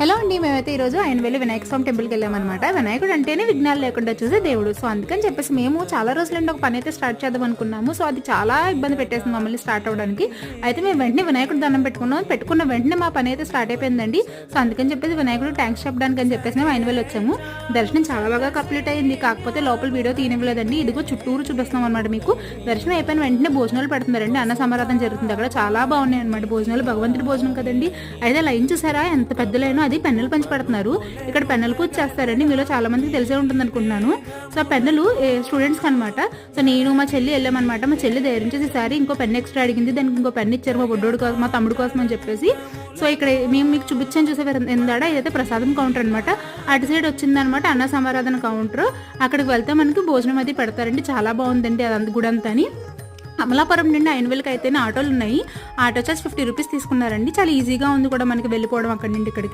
Hello అండి, మేమైతే ఈరోజు ఆయనవెల్లి వినాయక స్వామి టెంపుల్కి వెళ్ళామన్నమాట. వినాయకుడు అంటేనే విఘ్నాలు లేకుండా చూసే దేవుడు. సో అందుకని చెప్పేసి మేము చాలా రోజులండి ఒక పని అయితే స్టార్ట్ చేద్దాం అనుకున్నాము. సో అది చాలా ఇబ్బంది పెట్టేసింది మమ్మల్ని స్టార్ట్ అవ్వడానికి. అయితే మేము వెంటనే వినాయకుడు దండం పెట్టుకున్న వెంటనే మా పని అయితే స్టార్ట్ అయిపోయిందండి. సో అందుకని చెప్పేసి వినాయకుడు ట్యాంక్స్ చెప్పడానికి అని చెప్పేసి మేము ఆయనవెల్లి వచ్చాము. దర్శనం చాలా బాగా కంప్లీట్ అయింది. కాకపోతే లోపల వీడియో తీయనివ్వలేదండి. ఇదిగో చుట్టూరు చూపిస్తున్నాం అనమాట. మీకు దర్శనం అయిపోయిన వెంటనే భోజనాలు పెడుతున్నారండి. అన్న సమారాధన జరుగుతుంది అక్కడ. చాలా బాగున్నాయి అనమాట భోజనాలు. భగవంతుడి భోజనం కదండి. అయితే లైన్ చూసారా ఎంత పెద్ద లైన్. అది పెన్నులు పంచి పెడుతున్నారు. ఇక్కడ పెన్నులు పూజ చేస్తారండి. మీలో చాలా మందికి తెలిసే ఉంటుంది అనుకుంటున్నాను. సో పెన్నులు స్టూడెంట్స్కి అనమాట. సో నేను మా చెల్లి వెళ్ళామన్నమాట. మా చెల్లి ధైర్యం చేసి ఈసారి ఇంకో పెన్ను ఎక్స్ట్రా అడిగింది. దానికి ఇంకో పెన్ను ఇచ్చారు మా బొడ్డోడు కోసం, మా తమ్ముడు కోసం అని చెప్పేసి. సో ఇక్కడ మేము మీకు చూపించాను చూసే ఎందాడ ఇదైతే ప్రసాదం కౌంటర్ అనమాట. అటు సైడ్ వచ్చిందనమాట అన్న సమారాధన కౌంటర్. అక్కడికి వెళ్తే మనకి భోజనం అది పెడతారండి. చాలా బాగుందండి అదంతా గుడి అంతా. అమలాపురం నుండి ఆయనవెల్లికి అయితేనే ఆటోలు ఉన్నాయి. ఆటో చార్జ్ 50 రూపీస్ తీసుకున్నారండి. చాలా ఈజీగా ఉంది కూడా మనకి వెళ్ళిపోవడం అక్కడి నుండి ఇక్కడికి.